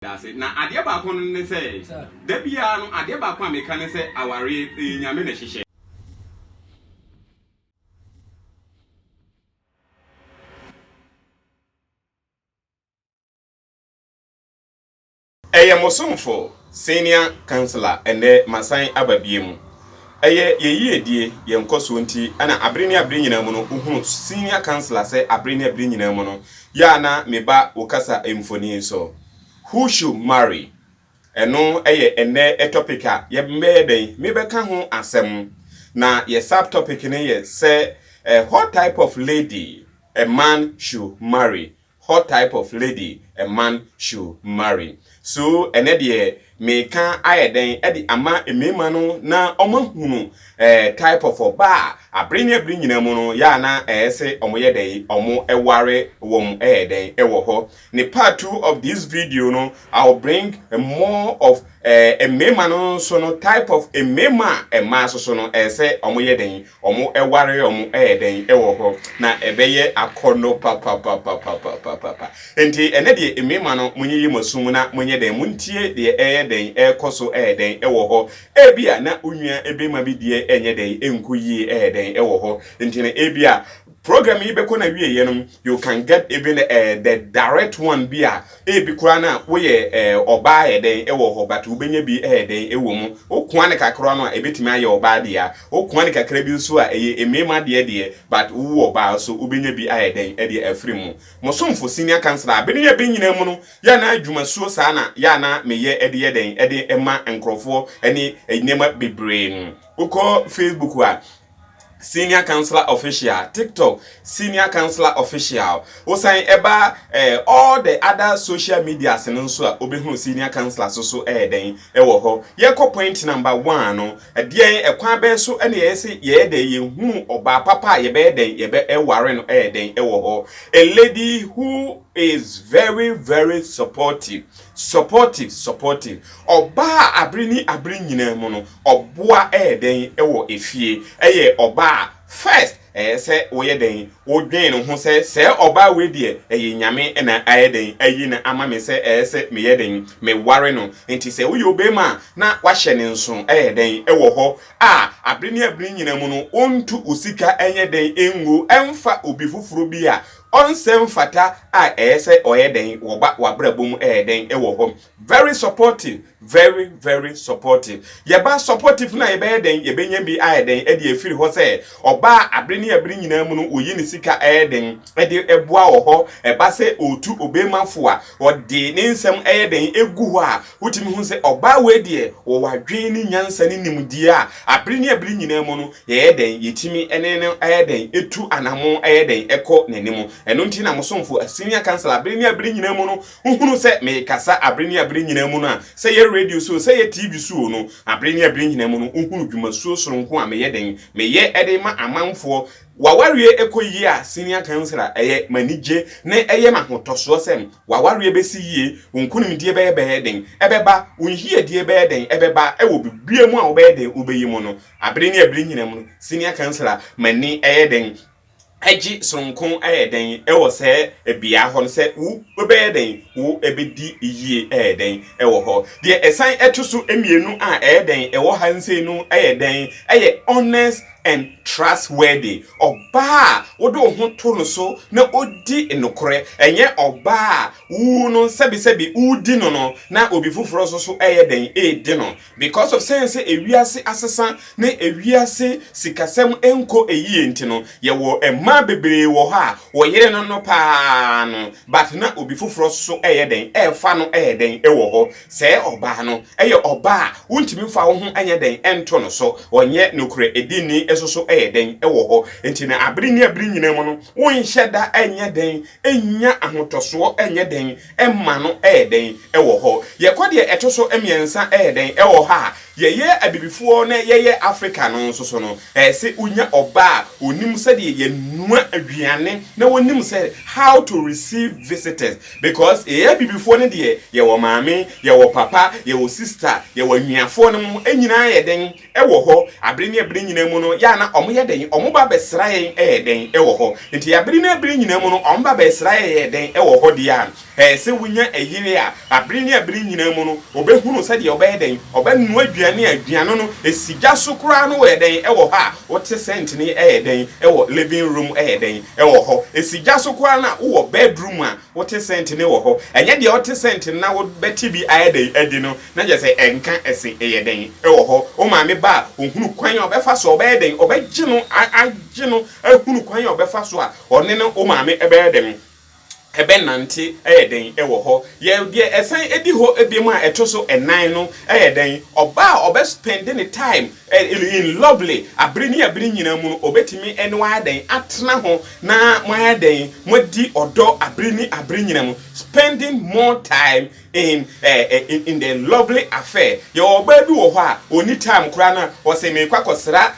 That's it. Now, adia ba kono ne say, debia no adia ba kwa meka ne say aware nyame na hihye. Eye mosomfo senior counselor ene masan ababiemu. Eye yeyiedie ye nkoso nti ana abre nyina mu no uhunu senior counselor say abre nyina mu no ya na meba okasa emfoni so. Who should marry? Eno ene topic a ye mbeden me beka ho asem na ye sub topic ne ye say what type of lady a man should marry. What type of lady a man should marry. So ene de me kan ayeden edi ama emema no na omahunu type of oba abre nyina mu no ya na say omoye den omo eware wom den ewo ho. Ni part 2 of this video no I'll bring more of a mema no so no type of a mema a maso so no say omoye den omo eware omo den ewo ho na ebeye akono papa enti ene de emema no munyi masum na munye den muntie de den ekoso den ewo ho ebia na unua ebema bi de enye den enkuyi den ewo ho enti na ebia program yi beko na wie yenom you can get even the direct one bia ebi kura na wo ye oba den ewo ho but ubenya bi den ewo mu okwan ne kakra no ebetimi aye oba dia okwan ne kakra bi so a emema de but wo oba so ubenya bi aye den de afri mu mosomfo senior counselor abeni ya benyina mu no ya na adwumasuo sa na ya na meye de den de ema nkrofo ene enema bebre no uko Facebook wa Senior Counselor Official, TikTok, Senior Counselor Official. Osan eba all the other social media senso obehunu Senior Counselor so den ewo ho. Ye ko point number 1 no, de ekwan be so ene ye se ye de ye hu oba papa ye be den ye be eware no den ewo ho. A lady who is very supportive. Oba abri nyina mu no oboa den ewo efie eye oba first say oye den odwen no ho say oba we de nyame na ayeden ayi na ama me say me yeden me ware no enti say uyo obema na wahye ne nso den ewo ho abri nyina mu no ontu osika enye den engu emfa obi fufuru bi a onsem fata say oyeden woba wabrabum den ewo ho. Very supportive, very supportive. Yeba supportive na yebe den yebenya bi ayeden edi efiri ho say oba abri nyina mu no oyi ne sika den edi eboa wo ho eba se otu obemafo a odi ne nsem den egu ho a utimi hu se oba we de wo wadwen ni nyansa ni nimdi a abri nyina mu no ye den yetimi ene ne den etu anamo den eko nenim eno nti na mosomfo senior counselor abri nyina mu no uhunu se me kasa abri nyina mu no a se ye radio so se ye TV so no abri nyina mu no uhunu dwumasuo soronko a me ye den me ye ede ma amanfo wawarie ekoyi a senior counselor manije na mahotoso sem wawarie besi yie wonkunim die be den ebeba wonhie die be den ebeba ewo bibie mu a wo be den ubeyi mu no abri nyina mu no senior counselor mani den Eji sonkon den ewo se ebia ho se wo be den wo ebedi yie den ewo ho de esan etuso emienu a den ewo hanse nu den honest and trustworthy. Oba wodo ho to no so na odi enokore enye oba wu no sebi udi no na obi fufuro so den di no because of sense ewiase asesa na ewiase sikasem enko eyie nti no ye wo ema bebre wo ha wo yere no pa no but na obi fufuro so den efa no den ewo ho se oba no oba wuntimi fa wo ho anya den ento no so onye nokore edini esoso den ewo ho enti na abri nyina mu no wonhyeda anya den enya ahotoso anya den emma no den ewo ho ye kwade etoso emiensa den ewo ha ye abibifuo na ye Africa no so no se unya oba onim se de ye nua aduane na wonim se how to receive visitors because abibifuo ne de ye wo maame ye wo papa ye wo sister ye wo nuafo no mu enyina ye den ewo ho abri nyina mu no ya na omo ye den omo ba besra yen den ewo ho nti abri nyina mu no omo ba besra yen den ewo ho dia se wunya ehire a abere ne abere nyina mu no obehunu se de obeyeden obenu aduane aduane no esigya so kura no weden ewo ha wote sent ni eyeden ewo living room eyeden ewo ho esigya so kura na wo bedroom a wote sent ni wo ho enye de wote sent na wo beti bi ayeden edi no na je se enka ese eyeden ewo ho o ma me ba ohunu kwan obefa so obeyeden obegye no agye no ahunu kwan obefa so a one no o ma me ebeyeden nante eyeden ewo ho ye de esan edi ho ebiemu a etoso enan no eyeden oba obe spending the time in lovely abiri nyina mu obetimi enwa aden atena ho na mo aden modi odo abiri nyina mu spending more time in the lovely affair ye oba bi wo ho a oni time kura na o se me kwakosra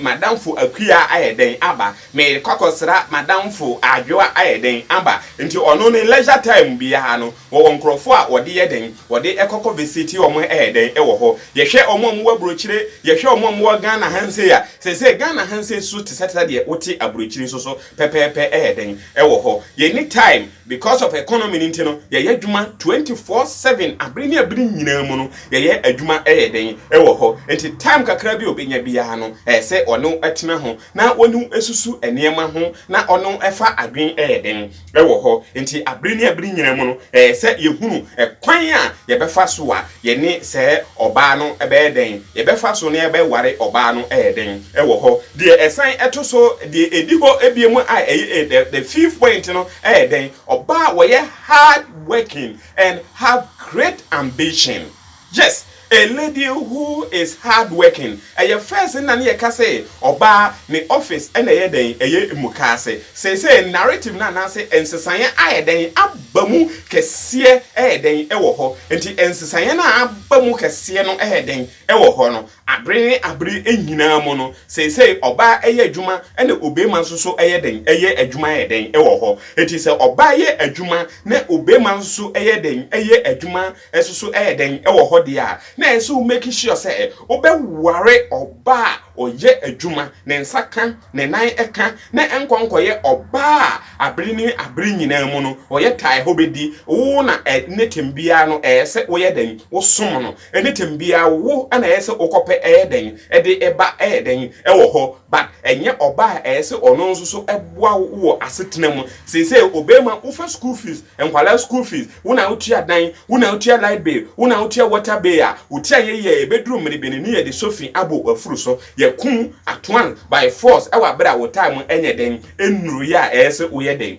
madam fu akua ayeden aba me kwakosra madam fu adwoa ayeden aba nti ono ne leisure time bia no wo nkrofo a wode yeden wode ekoko visit omo eyeden ewo ho ye hwe omo mo abrochire ye hwe omo mo Ghana hanse ya se Ghana hanse su te seta de wote abrochire so pepepe eyeden ewo ho ye ni time because of economy nti no ye adwuma 24/7 abiri nyina mu no ye adwuma eyeden ewo ho nti time kakra bi obenya bia no se ono atena ho na onu esusu enema ho na ono efa adwen eyeden ewo ho nti abiri nyina mu no se yehunu kwan a ye befa so a ye ni se oba no ebeden ye befa so ne ebe ware oba no eyeden ewo ho de esan etoso de ediho ebiemu a the fifth point no eyeden oba wo ye hard working and have great ambition. Yes, a lady who is hard working. Your first in na ka say oba ni office and eyeden mukase. Say narrative na say ensesan ayeden abamu kese eyeden ewo ho. Enti ensesan na abamu kese no eyeden ewo ho no. Abri enyina mu no say oba eye adwuma ene obema nso eyeden eye adwuma eyeden ewo ho. Enti say oba ye adwuma na obema nso eyeden eye adwuma esoso eyeden ewo ho dia na enso make sure say obeware oba oye adwuma ne nsaka ne nan eka na enkonkoye oba abri nyina mu no oye tai ho bedi wo na netembia no ese oye den wo som no netembia wo ana ese okope eyeden ede eba eyeden ewo ho but enye oba ese ono nso so eboa wo asetena mu se obema wo fa school fees enkwala school fees wo na utia dan wo na utia light bill wo na utia water bill a utia ye bedroom ne benini ye de sofi abo afuru so ye kun at once by force ewa bra wo time enye den enuru ya ese wo ye den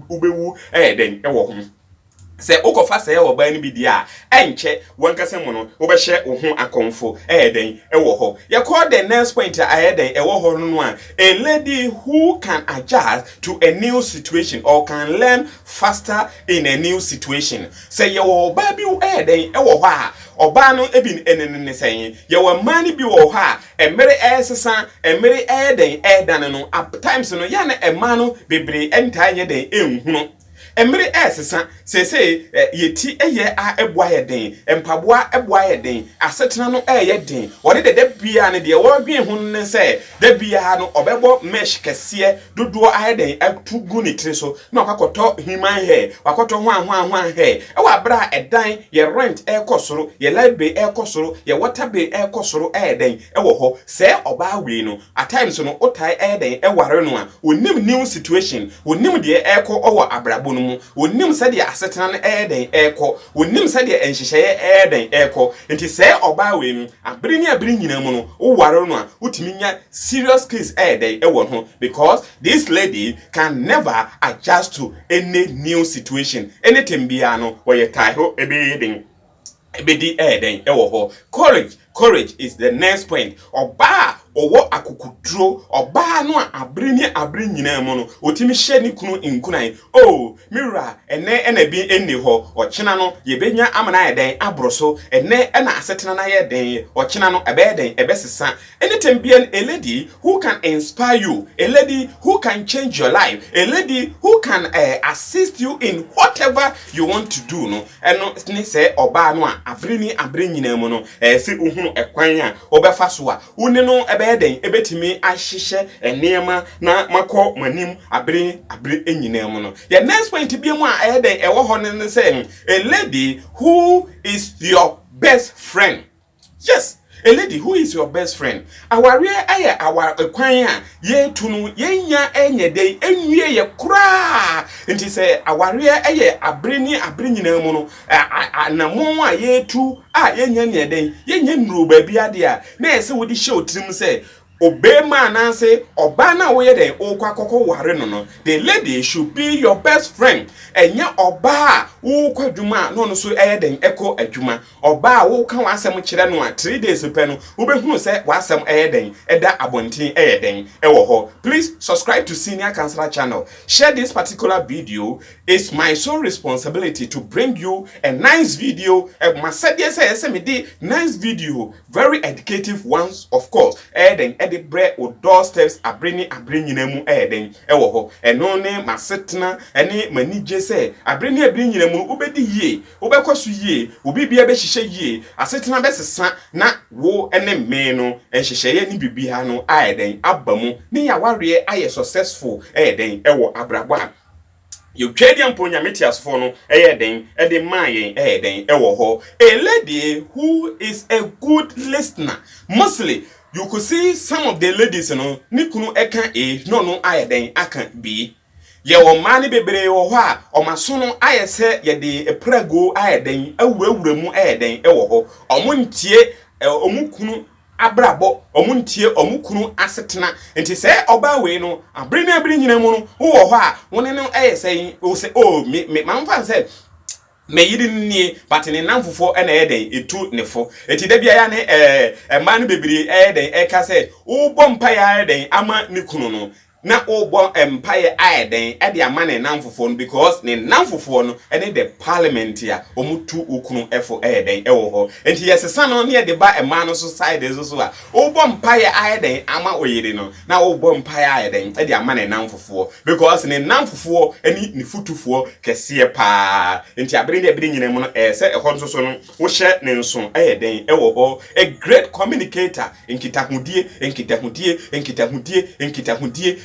ubewu den ewo ho se ukofa se oba ni bidia enche wankase mu no wo be hye wo ho akonfo den ewo ho ye call the next point den ewo ho no a lady who can adjust to a new situation or can learn faster in a new situation. Say ye oba bi den ewo ho a oba no ebi enene sen ye wa mani bi wo ha emere esesa emere den edan no at times no ya na ema no bebre entanye den enhunu emre esesa say yeti eye a eboa yeden empaboa eboa yeden asetena no yeden wode de bia ne de wo dwen hu ne say de bia no obebo mesh kese dodo ayeden atugu ni tire so na okakoto human hair wakoto ho hair e wa bra edan ye rent ekosoro ye light bill ekosoro ye water bill ekosoro eyeden ewo ho say oba we no at times no otai eyeden eware no a onim new situation onim de eko owo abrabo no wonim sade asetena no eden eko wonim sade enhyehyeye eden eko enti se oba we mu abiri nyina mu no wo ware no a utimi nya serious case eden ewo ho because this lady can never adjust to any new situation anything bia no wo ye tai ho ebe ebedi eden ewo ho. Courage is the next point. Oba owo akukudro oba no abiri nyina mu no otimi hye ni kunu inkunan oh mira ene bi eni ho ochena no yebenya amana eden abroso ene na asetena na yeden ochena no ebeden ebesesa anytime be a lady who can inspire you, a lady who can change your life, a lady who can assist you in whatever you want to do no eno ni se oba no abiri nyina mu no se uhunu ekwan a obefa so a uni no ebe ɛyɛden ebetimi ahyehyɛ enema na makɔ manim abre enyinam no. The next point bi mu a ɛyɛden ɛwɔ hɔ ne say a lady who is your best friend. Yes, a lady who is your best friend. Our real our kwan a ye tunu ye nya enye dey enwie ye kura. Nti say our real abre nyina mu no anamon a ye tu a ye nya ne dey ye nya nuru ba bia de a na ese wodi show trim say obema na say oba na wo ye den okwa kokko ware no. The lady should be your best friend. Enya oba wo kwadwuma no so den eko adwuma. Oba wo ka wasem kire no a 3 days pe no wo behunu say wasem den eda abontin den ewo ho. Please subscribe to Senior Counselor channel. Share this particular video. It's my sole responsibility to bring you a nice video. My said yes me di nice video, very educative ones, of course. Den the bread or doorsteps abre nyina mu den ewo ho. Eno ne masetna ene manije say abre nyina mu ubedi yie ubekwasu yie obi bia be hihye yie asetna besesa na wo ene me no enhyehyeye ni bibia no den abamu ni ya ware aye successful den ewo abrabo a you twedian ponya metiasfo no den de mayen den ewo ho. A lady who is a good listener. Mostly you could see some of the ladies no nikunu eka no den aka b. Ye wo mani bebre wo ho a o maso no ayese ye de prago den awurawura mu den ewo ho. Omuntie omukunu abrabo omuntie omukunu asetena nti se oba we no abre nyina mu no wo ho a woni no ayese o se o me manfa se me yiri nie but ne namfofo na den etu nefo enti da bia ya ne man bebiri den eka se wo bom pa ya den ama ne kunu no na obo empire den e de ama ne namfofo no because ne namfofo no ene the parliament ya omutu okunu efo den ewo ho enti yesesa no ne de ba ema no so side so a obo empire den ama oyire no na obo empire den e de ama ne namfofo because ne namfofo eni ne futufo kese pa enti abre nyina mu no se ehon so no wo hye ne nso den ewo ho. A great communicator enkitahudie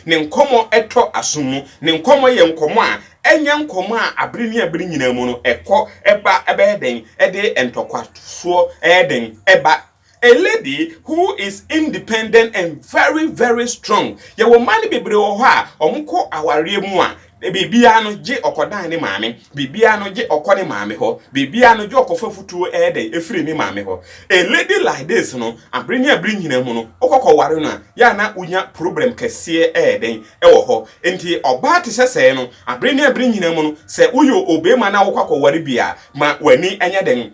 ne nkomo eto asomu ne nkomo ye nkomo a enya nkomo a abre nyina mu no ekọ eba den ede entokwaso den eba. A lady who is independent and very very strong. Ye wo mani bebre wo ho a omko aware mu a bibia no je okodan ne maame bibia no je okone maame ho bibia no je okofa futuo den efiri ne maame ho. A lady like this no abre nyina mu no okokọ ware no ya na unya problem kese den ewo ho enti oba te sese no abre nyina mu no se uyo obema na wokọ ware bia ma wani enya den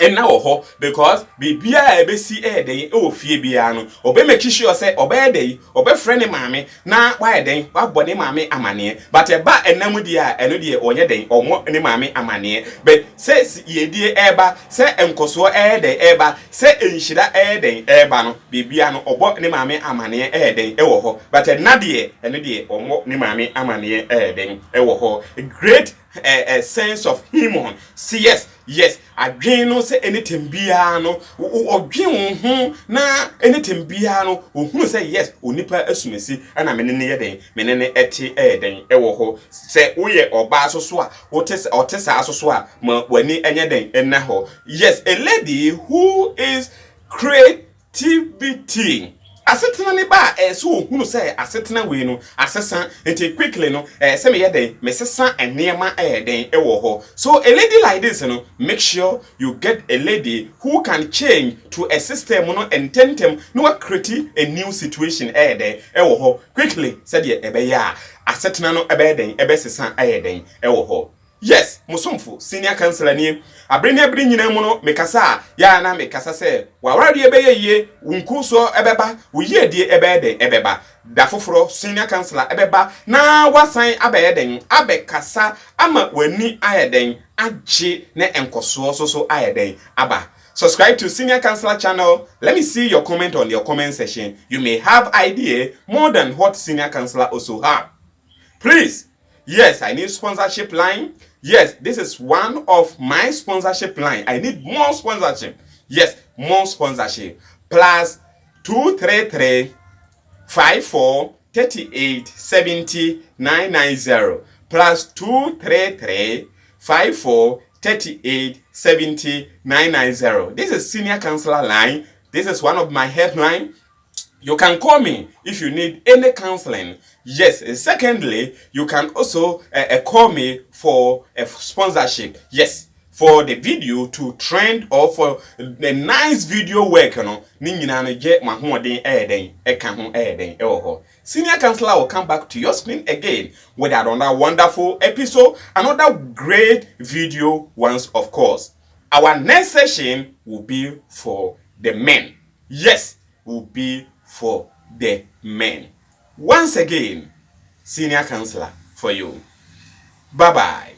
ena wo ho because bibia ebesi den ofie bia no obe make sure say obe dey obe friend maame na wa den wa bone maame amane but eba enam dia eno die onye den omo ne maame amane but say yedie eba say enkoso den eba say enhira den eba no bibia no obo ne maame amane den ewo ho but enade eno die omo ne maame amane den ewo ho. A great a sense of humor. See, yes adwen no say anything bia no odwen ho na anything bia no ohunu say yes onipa asumesi ana menene ye den menene eti den ewo ho say woye oba so a otesa so a ma wani enye den enna ho. Yes, a lady who is creativity. Asetena ne ba so ohunu say asetena we no asesa enti quickly no say me yeden mesesa enema den ewo ho. So a lady like this no, make sure you get a lady who can change to a system no and tentem no create a new situation den ewo ho quickly said ye ebe ya asetena no ebe den ebe sesa den ewo ho. Yes, musomfo senior counselor ni abre nyina mu no mekasa ya na mekasa se wawari ebeye ye unkuso ebeba uye die ebede ebeba da foforo senior counselor ebeba na wasan abeyeden abekasa ama wani ayeden age na enkoso so ayeden aba. Subscribe to Senior Counselor channel. Let me see your comment on your comment section. You may have idea more than what Senior Counselor also have. Please. Yes, I need sponsorship line. Yes, this is one of my sponsorship line. I need more sponsorship. Yes, more sponsorship. Plus 233 54 38 70 990 plus 233 54 38 70 990. This is senior counselor line. This is one of my helpline. You can call me if you need any counseling. Yes. Secondly, you can also call me for a sponsorship. Yes. For the video to trend or for the nice video work, ni nyina no get ma hoden eka ho ewo. Senior counselor will come back to your screen again with another wonderful episode, another great video once, of course. Our next session will be for the men. Yes, will be for the men. Once again, senior counselor for you. Bye bye.